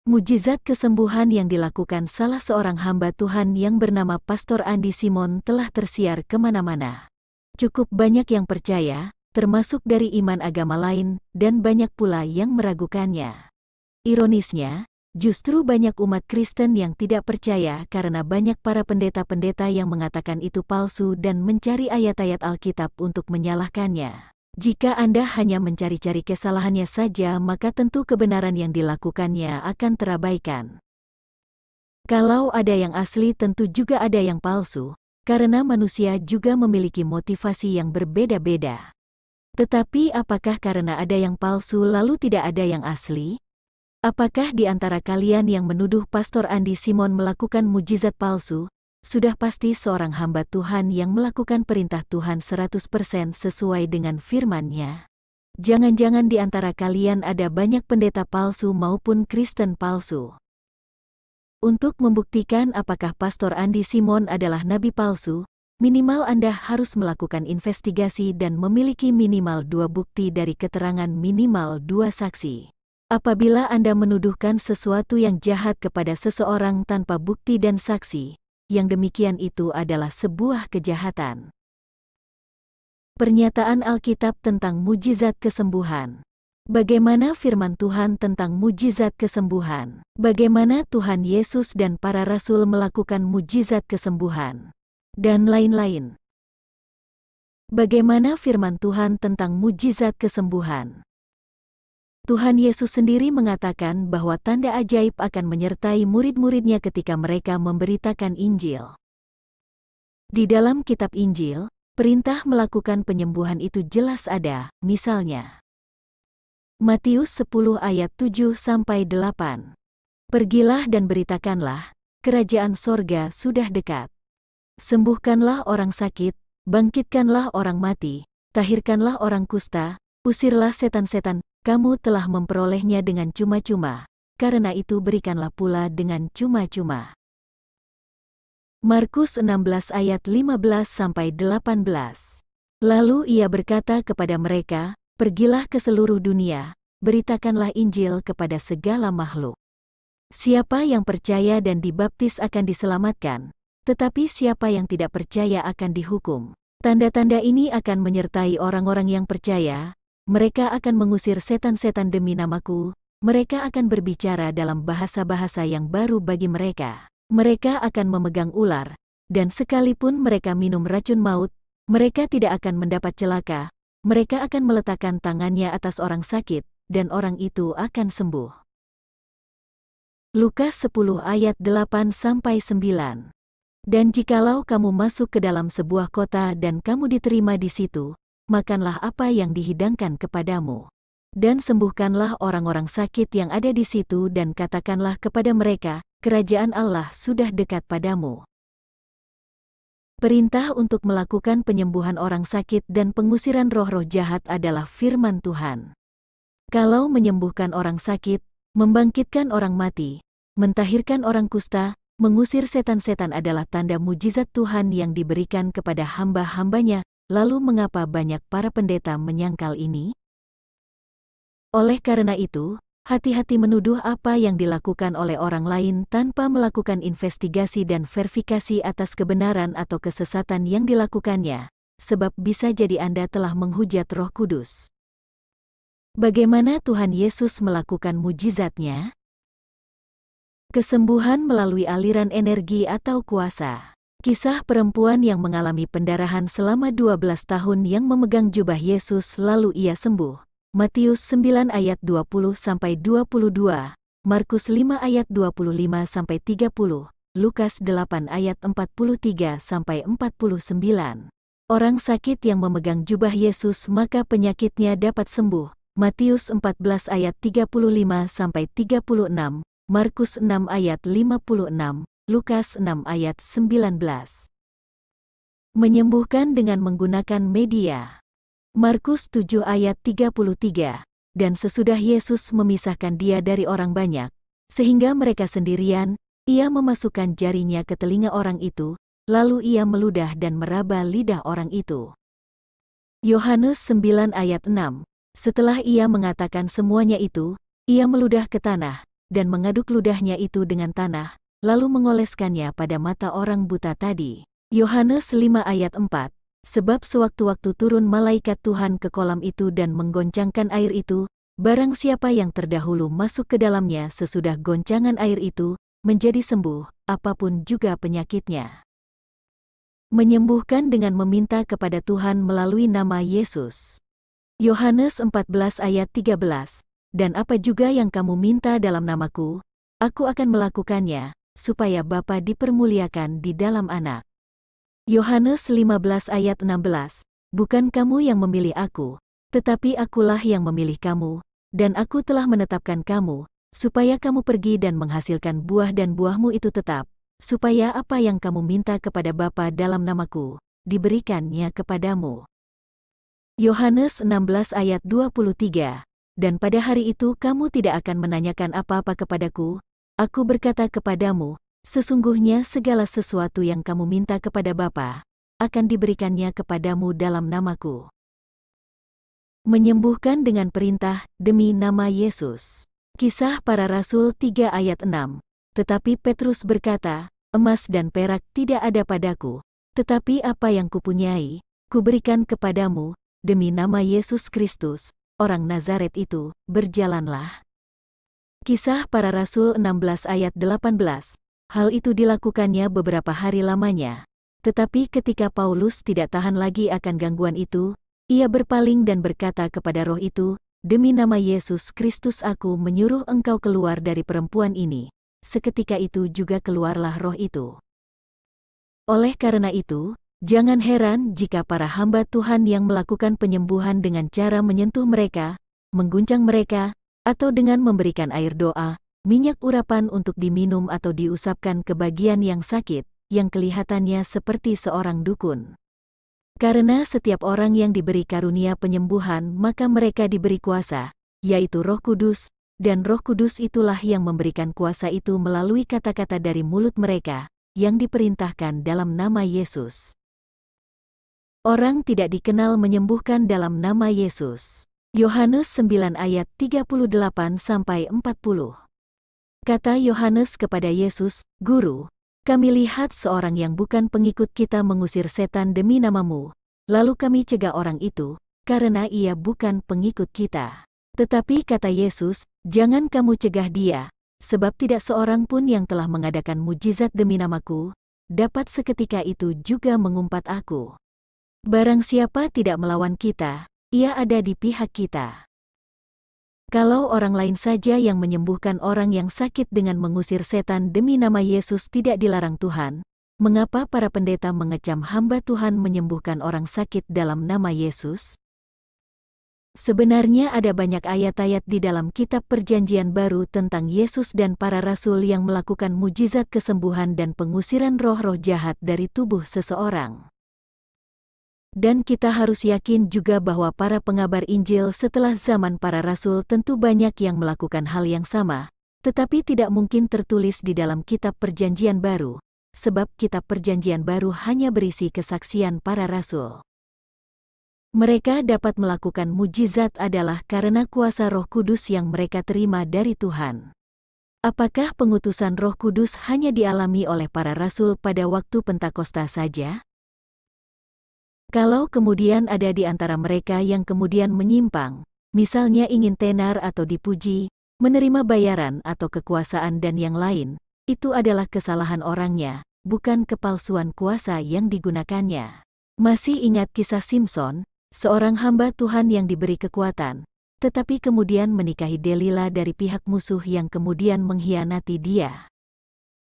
Mujizat kesembuhan yang dilakukan salah seorang hamba Tuhan yang bernama Pastor Andi Simon telah tersiar kemana-mana. Cukup banyak yang percaya, termasuk dari iman agama lain, dan banyak pula yang meragukannya. Ironisnya, justru banyak umat Kristen yang tidak percaya karena banyak para pendeta-pendeta yang mengatakan itu palsu dan mencari ayat-ayat Alkitab untuk menyalahkannya. Jika Anda hanya mencari-cari kesalahannya saja, maka tentu kebenaran yang dilakukannya akan terabaikan. Kalau ada yang asli, tentu juga ada yang palsu, karena manusia juga memiliki motivasi yang berbeda-beda. Tetapi apakah karena ada yang palsu lalu tidak ada yang asli? Apakah di antara kalian yang menuduh Pastor Andi Simon melakukan mujizat palsu, sudah pasti seorang hamba Tuhan yang melakukan perintah Tuhan 100% sesuai dengan firman-Nya? Jangan-jangan di antara kalian ada banyak pendeta palsu maupun Kristen palsu. Untuk membuktikan apakah Pastor Andi Simon adalah nabi palsu, minimal Anda harus melakukan investigasi dan memiliki minimal 2 bukti dari keterangan minimal 2 saksi. Apabila Anda menuduhkan sesuatu yang jahat kepada seseorang tanpa bukti dan saksi, yang demikian itu adalah sebuah kejahatan. Pernyataan Alkitab tentang mujizat kesembuhan. Bagaimana firman Tuhan tentang mujizat kesembuhan? Bagaimana Tuhan Yesus dan para rasul melakukan mujizat kesembuhan? Dan lain-lain. Bagaimana firman Tuhan tentang mujizat kesembuhan? Tuhan Yesus sendiri mengatakan bahwa tanda ajaib akan menyertai murid-muridnya ketika mereka memberitakan Injil. Di dalam kitab Injil, perintah melakukan penyembuhan itu jelas ada, misalnya Matius 10 ayat 7-8. Pergilah dan beritakanlah, kerajaan sorga sudah dekat. Sembuhkanlah orang sakit, bangkitkanlah orang mati, tahirkanlah orang kusta, usirlah setan-setan. Kamu telah memperolehnya dengan cuma-cuma, karena itu berikanlah pula dengan cuma-cuma. Markus 16 ayat 15-18. Lalu ia berkata kepada mereka, pergilah ke seluruh dunia, beritakanlah Injil kepada segala makhluk. Siapa yang percaya dan dibaptis akan diselamatkan, tetapi siapa yang tidak percaya akan dihukum. Tanda-tanda ini akan menyertai orang-orang yang percaya. Mereka akan mengusir setan-setan demi namaku, mereka akan berbicara dalam bahasa-bahasa yang baru bagi mereka. Mereka akan memegang ular, dan sekalipun mereka minum racun maut, mereka tidak akan mendapat celaka. Mereka akan meletakkan tangannya atas orang sakit, dan orang itu akan sembuh. Lukas 10 ayat 8-9. Dan jikalau kamu masuk ke dalam sebuah kota dan kamu diterima di situ, makanlah apa yang dihidangkan kepadamu. Dan sembuhkanlah orang-orang sakit yang ada di situ dan katakanlah kepada mereka, kerajaan Allah sudah dekat padamu. Perintah untuk melakukan penyembuhan orang sakit dan pengusiran roh-roh jahat adalah firman Tuhan. Kalau menyembuhkan orang sakit, membangkitkan orang mati, mentahirkan orang kusta, mengusir setan-setan adalah tanda mujizat Tuhan yang diberikan kepada hamba-hambanya. Lalu mengapa banyak para pendeta menyangkal ini? Oleh karena itu, hati-hati menuduh apa yang dilakukan oleh orang lain tanpa melakukan investigasi dan verifikasi atas kebenaran atau kesesatan yang dilakukannya, sebab bisa jadi Anda telah menghujat Roh Kudus. Bagaimana Tuhan Yesus melakukan mujizatnya? Kesembuhan melalui aliran energi atau kuasa. Kisah perempuan yang mengalami pendarahan selama 12 tahun yang memegang jubah Yesus lalu ia sembuh. Matius 9 ayat 20-22, Markus 5 ayat 25-30, Lukas 8 ayat 43-49. Orang sakit yang memegang jubah Yesus maka penyakitnya dapat sembuh. Matius 14 ayat 35-36, Markus 6 ayat 56. Lukas 6 ayat 19. Menyembuhkan dengan menggunakan media. Markus 7 ayat 33. Dan sesudah Yesus memisahkan dia dari orang banyak, sehingga mereka sendirian, ia memasukkan jarinya ke telinga orang itu, lalu ia meludah dan meraba lidah orang itu. Yohanes 9 ayat 6. Setelah ia mengatakan semuanya itu, ia meludah ke tanah, dan mengaduk ludahnya itu dengan tanah, lalu mengoleskannya pada mata orang buta tadi. Yohanes 5 ayat 4. Sebab sewaktu-waktu turun malaikat Tuhan ke kolam itu dan menggoncangkan air itu, barang siapa yang terdahulu masuk ke dalamnya sesudah goncangan air itu, menjadi sembuh, apapun juga penyakitnya. Menyembuhkan dengan meminta kepada Tuhan melalui nama Yesus. Yohanes 14 ayat 13. Dan apa juga yang kamu minta dalam namaku, aku akan melakukannya, supaya Bapa dipermuliakan di dalam Anak. Yohanes 15 ayat 16. Bukan kamu yang memilih aku, tetapi akulah yang memilih kamu, dan aku telah menetapkan kamu, supaya kamu pergi dan menghasilkan buah dan buahmu itu tetap, supaya apa yang kamu minta kepada Bapa dalam namaku, diberikannya kepadamu. Yohanes 16 ayat 23. Dan pada hari itu kamu tidak akan menanyakan apa-apa kepadaku, aku berkata kepadamu, sesungguhnya segala sesuatu yang kamu minta kepada Bapa, akan diberikannya kepadamu dalam namaku. Menyembuhkan dengan perintah, demi nama Yesus. Kisah Para Rasul 3 ayat 6. Tetapi Petrus berkata, emas dan perak tidak ada padaku, tetapi apa yang kupunyai, kuberikan kepadamu, demi nama Yesus Kristus, orang Nazaret itu, berjalanlah. Kisah Para Rasul 16 ayat 18. Hal itu dilakukannya beberapa hari lamanya. Tetapi ketika Paulus tidak tahan lagi akan gangguan itu, ia berpaling dan berkata kepada roh itu, demi nama Yesus Kristus aku menyuruh engkau keluar dari perempuan ini. Seketika itu juga keluarlah roh itu. Oleh karena itu, jangan heran jika para hamba Tuhan yang melakukan penyembuhan dengan cara menyentuh mereka, mengguncang mereka, atau dengan memberikan air doa, minyak urapan untuk diminum atau diusapkan ke bagian yang sakit, yang kelihatannya seperti seorang dukun. Karena setiap orang yang diberi karunia penyembuhan maka mereka diberi kuasa, yaitu Roh Kudus, dan Roh Kudus itulah yang memberikan kuasa itu melalui kata-kata dari mulut mereka, yang diperintahkan dalam nama Yesus. Orang tidak dikenal menyembuhkan dalam nama Yesus. Yohanes 9 ayat 38-40. Kata Yohanes kepada Yesus, Guru, kami lihat seorang yang bukan pengikut kita mengusir setan demi namamu, lalu kami cegah orang itu, karena ia bukan pengikut kita. Tetapi kata Yesus, jangan kamu cegah dia, sebab tidak seorang pun yang telah mengadakan mujizat demi namaku, dapat seketika itu juga mengumpat aku. Barang siapa tidak melawan kita, ia ada di pihak kita. Kalau orang lain saja yang menyembuhkan orang yang sakit dengan mengusir setan demi nama Yesus tidak dilarang Tuhan, mengapa para pendeta mengecam hamba Tuhan menyembuhkan orang sakit dalam nama Yesus? Sebenarnya ada banyak ayat-ayat di dalam kitab Perjanjian Baru tentang Yesus dan para rasul yang melakukan mujizat kesembuhan dan pengusiran roh-roh jahat dari tubuh seseorang. Dan kita harus yakin juga bahwa para pengabar Injil setelah zaman para rasul tentu banyak yang melakukan hal yang sama, tetapi tidak mungkin tertulis di dalam kitab Perjanjian Baru, sebab kitab Perjanjian Baru hanya berisi kesaksian para rasul. Mereka dapat melakukan mujizat adalah karena kuasa Roh Kudus yang mereka terima dari Tuhan. Apakah pengutusan Roh Kudus hanya dialami oleh para rasul pada waktu Pentakosta saja? Kalau kemudian ada di antara mereka yang kemudian menyimpang, misalnya ingin tenar atau dipuji, menerima bayaran atau kekuasaan dan yang lain, itu adalah kesalahan orangnya, bukan kepalsuan kuasa yang digunakannya. Masih ingat kisah Simson, seorang hamba Tuhan yang diberi kekuatan, tetapi kemudian menikahi Delila dari pihak musuh yang kemudian mengkhianati dia.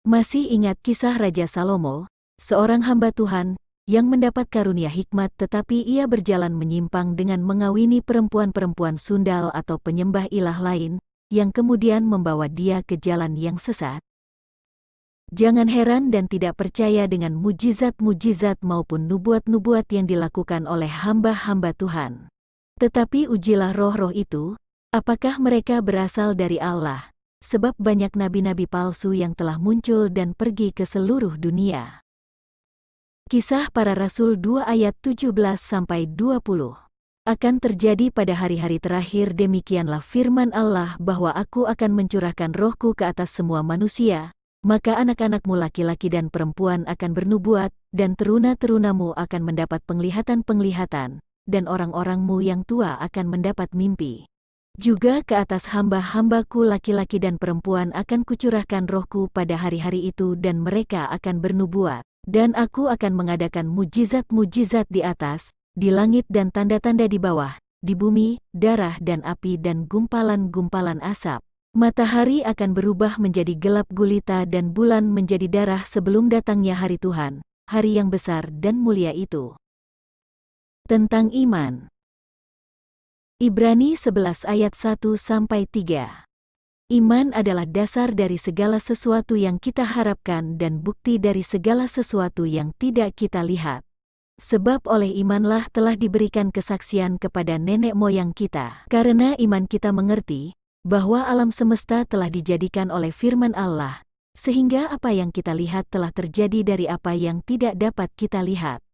Masih ingat kisah Raja Salomo, seorang hamba Tuhan, yang mendapat karunia hikmat tetapi ia berjalan menyimpang dengan mengawini perempuan-perempuan sundal atau penyembah ilah lain, yang kemudian membawa dia ke jalan yang sesat. Jangan heran dan tidak percaya dengan mujizat-mujizat maupun nubuat-nubuat yang dilakukan oleh hamba-hamba Tuhan. Tetapi ujilah roh-roh itu, apakah mereka berasal dari Allah, sebab banyak nabi-nabi palsu yang telah muncul dan pergi ke seluruh dunia. Kisah Para Rasul 2 ayat 17-20. akan terjadi pada hari-hari terakhir. Demikianlah firman Allah bahwa Aku akan mencurahkan rohku ke atas semua manusia, maka anak-anakmu laki-laki dan perempuan akan bernubuat, dan teruna-terunamu akan mendapat penglihatan-penglihatan, dan orang-orangmu yang tua akan mendapat mimpi. Juga ke atas hamba-hambaku laki-laki dan perempuan akan kucurahkan rohku pada hari-hari itu, dan mereka akan bernubuat. Dan Aku akan mengadakan mujizat-mujizat di atas, di langit, dan tanda-tanda di bawah, di bumi, darah dan api dan gumpalan-gumpalan asap. Matahari akan berubah menjadi gelap gulita dan bulan menjadi darah sebelum datangnya hari Tuhan, hari yang besar dan mulia itu. Tentang iman. Ibrani 11 ayat 1-3. Iman adalah dasar dari segala sesuatu yang kita harapkan dan bukti dari segala sesuatu yang tidak kita lihat. Sebab oleh imanlah telah diberikan kesaksian kepada nenek moyang kita. Karena iman kita mengerti bahwa alam semesta telah dijadikan oleh firman Allah, sehingga apa yang kita lihat telah terjadi dari apa yang tidak dapat kita lihat.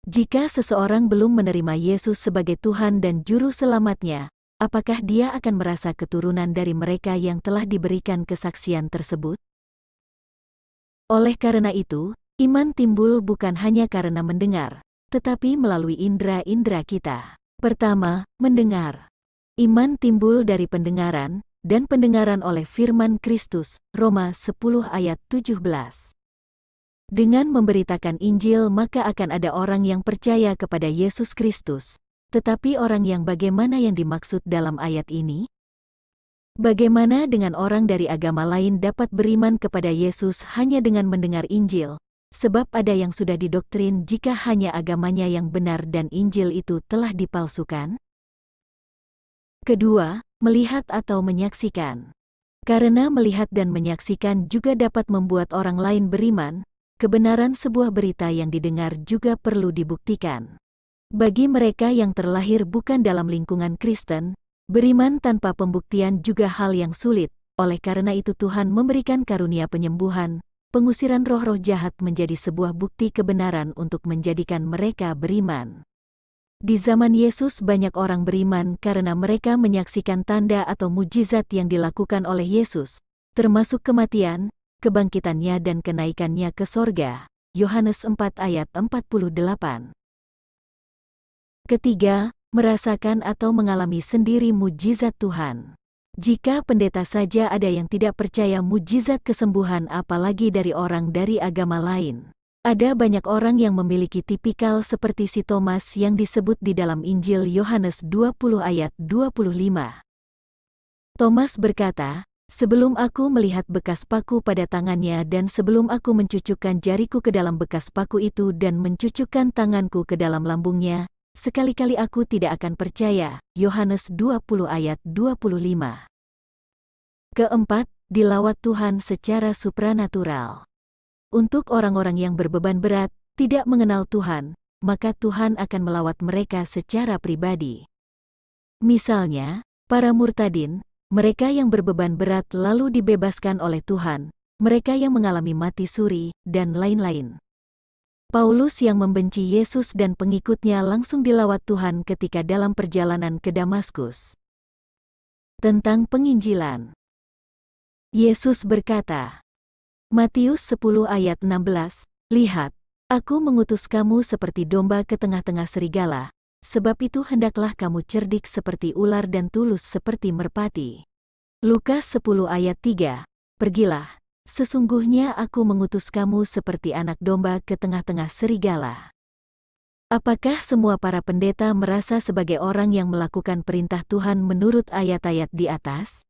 Jika seseorang belum menerima Yesus sebagai Tuhan dan Juru Selamatnya, apakah dia akan merasa keturunan dari mereka yang telah diberikan kesaksian tersebut? Oleh karena itu, iman timbul bukan hanya karena mendengar, tetapi melalui indera-indera kita. Pertama, mendengar. Iman timbul dari pendengaran, dan pendengaran oleh firman Kristus, Roma 10 ayat 17. Dengan memberitakan Injil maka akan ada orang yang percaya kepada Yesus Kristus. Tetapi orang yang bagaimana yang dimaksud dalam ayat ini? Bagaimana dengan orang dari agama lain dapat beriman kepada Yesus hanya dengan mendengar Injil? Sebab ada yang sudah didoktrin jika hanya agamanya yang benar dan Injil itu telah dipalsukan. Kedua, melihat atau menyaksikan. Karena melihat dan menyaksikan juga dapat membuat orang lain beriman, kebenaran sebuah berita yang didengar juga perlu dibuktikan. Bagi mereka yang terlahir bukan dalam lingkungan Kristen, beriman tanpa pembuktian juga hal yang sulit. Oleh karena itu Tuhan memberikan karunia penyembuhan, pengusiran roh-roh jahat menjadi sebuah bukti kebenaran untuk menjadikan mereka beriman. Di zaman Yesus banyak orang beriman karena mereka menyaksikan tanda atau mujizat yang dilakukan oleh Yesus, termasuk kematian, kebangkitannya dan kenaikannya ke sorga. Yohanes 4 ayat 48. Ketiga, merasakan atau mengalami sendiri mujizat Tuhan. Jika pendeta saja ada yang tidak percaya mujizat kesembuhan apalagi dari orang dari agama lain. Ada banyak orang yang memiliki tipikal seperti si Thomas yang disebut di dalam Injil Yohanes 20 ayat 25. Thomas berkata, "Sebelum aku melihat bekas paku pada tangannya dan sebelum aku mencucukkan jariku ke dalam bekas paku itu dan mencucukkan tanganku ke dalam lambungnya, sekali-kali aku tidak akan percaya." Yohanes 20 ayat 25. Keempat, dilawat Tuhan secara supranatural. Untuk orang-orang yang berbeban berat, tidak mengenal Tuhan, maka Tuhan akan melawat mereka secara pribadi. Misalnya, para murtadin, mereka yang berbeban berat lalu dibebaskan oleh Tuhan, mereka yang mengalami mati suri, dan lain-lain. Paulus yang membenci Yesus dan pengikutnya langsung dilawat Tuhan ketika dalam perjalanan ke Damaskus. Tentang penginjilan. Yesus berkata, Matius 10 ayat 16, "Lihat, aku mengutus kamu seperti domba ke tengah-tengah serigala, sebab itu hendaklah kamu cerdik seperti ular dan tulus seperti merpati." Lukas 10 ayat 3, "Pergilah, sesungguhnya aku mengutus kamu seperti anak domba ke tengah-tengah serigala." Apakah semua para pendeta merasa sebagai orang yang melakukan perintah Tuhan menurut ayat-ayat di atas?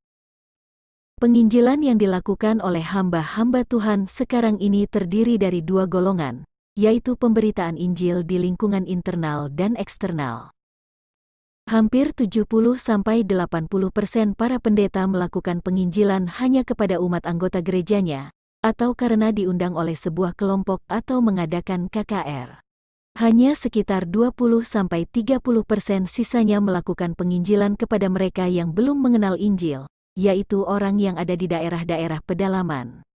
Penginjilan yang dilakukan oleh hamba-hamba Tuhan sekarang ini terdiri dari dua golongan, yaitu pemberitaan Injil di lingkungan internal dan eksternal. Hampir 70-80% para pendeta melakukan penginjilan hanya kepada umat anggota gerejanya, atau karena diundang oleh sebuah kelompok atau mengadakan KKR. Hanya sekitar 20-30% sisanya melakukan penginjilan kepada mereka yang belum mengenal Injil, yaitu orang yang ada di daerah-daerah pedalaman.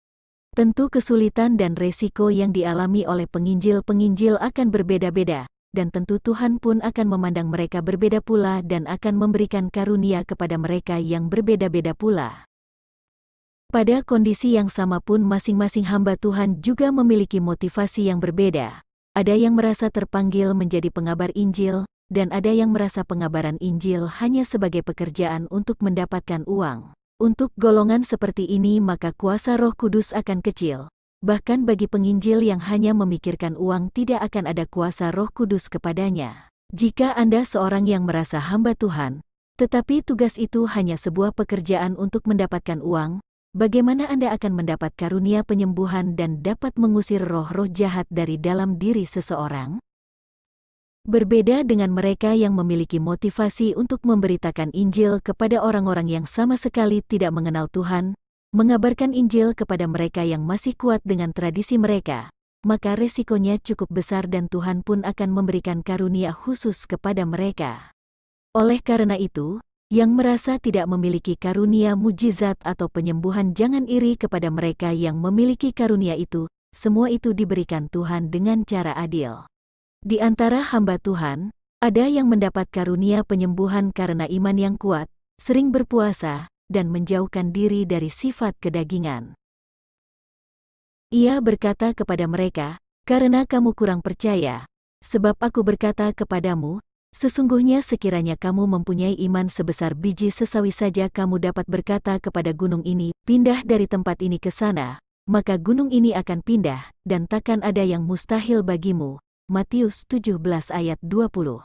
Tentu kesulitan dan resiko yang dialami oleh penginjil-penginjil akan berbeda-beda, dan tentu Tuhan pun akan memandang mereka berbeda pula dan akan memberikan karunia kepada mereka yang berbeda-beda pula. Pada kondisi yang sama pun masing-masing hamba Tuhan juga memiliki motivasi yang berbeda. Ada yang merasa terpanggil menjadi pengabar Injil, dan ada yang merasa pengabaran Injil hanya sebagai pekerjaan untuk mendapatkan uang. Untuk golongan seperti ini maka kuasa Roh Kudus akan kecil. Bahkan bagi penginjil yang hanya memikirkan uang tidak akan ada kuasa Roh Kudus kepadanya. Jika Anda seorang yang merasa hamba Tuhan, tetapi tugas itu hanya sebuah pekerjaan untuk mendapatkan uang, bagaimana Anda akan mendapat karunia penyembuhan dan dapat mengusir roh-roh jahat dari dalam diri seseorang? Berbeda dengan mereka yang memiliki motivasi untuk memberitakan Injil kepada orang-orang yang sama sekali tidak mengenal Tuhan, mengabarkan Injil kepada mereka yang masih kuat dengan tradisi mereka, maka resikonya cukup besar dan Tuhan pun akan memberikan karunia khusus kepada mereka. Oleh karena itu, yang merasa tidak memiliki karunia mujizat atau penyembuhan jangan iri kepada mereka yang memiliki karunia itu, semua itu diberikan Tuhan dengan cara adil. Di antara hamba Tuhan, ada yang mendapat karunia penyembuhan karena iman yang kuat, sering berpuasa, dan menjauhkan diri dari sifat kedagingan. Ia berkata kepada mereka, "Karena kamu kurang percaya, sebab aku berkata kepadamu, sesungguhnya sekiranya kamu mempunyai iman sebesar biji sesawi saja kamu dapat berkata kepada gunung ini, pindah dari tempat ini ke sana, maka gunung ini akan pindah, dan takkan ada yang mustahil bagimu." Matius 17 ayat 20.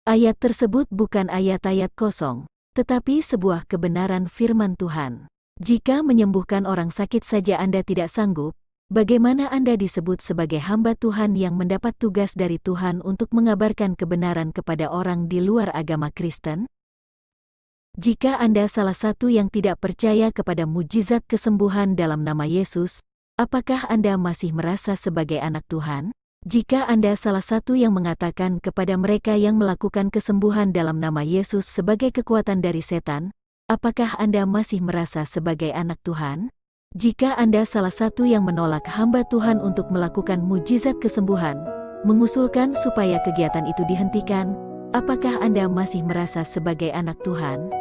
Ayat tersebut bukan ayat-ayat kosong, tetapi sebuah kebenaran firman Tuhan. Jika menyembuhkan orang sakit saja Anda tidak sanggup, bagaimana Anda disebut sebagai hamba Tuhan yang mendapat tugas dari Tuhan untuk mengabarkan kebenaran kepada orang di luar agama Kristen? Jika Anda salah satu yang tidak percaya kepada mujizat kesembuhan dalam nama Yesus, apakah Anda masih merasa sebagai anak Tuhan? Jika Anda salah satu yang mengatakan kepada mereka yang melakukan kesembuhan dalam nama Yesus sebagai kekuatan dari setan, apakah Anda masih merasa sebagai anak Tuhan? Jika Anda salah satu yang menolak hamba Tuhan untuk melakukan mujizat kesembuhan, mengusulkan supaya kegiatan itu dihentikan, apakah Anda masih merasa sebagai anak Tuhan?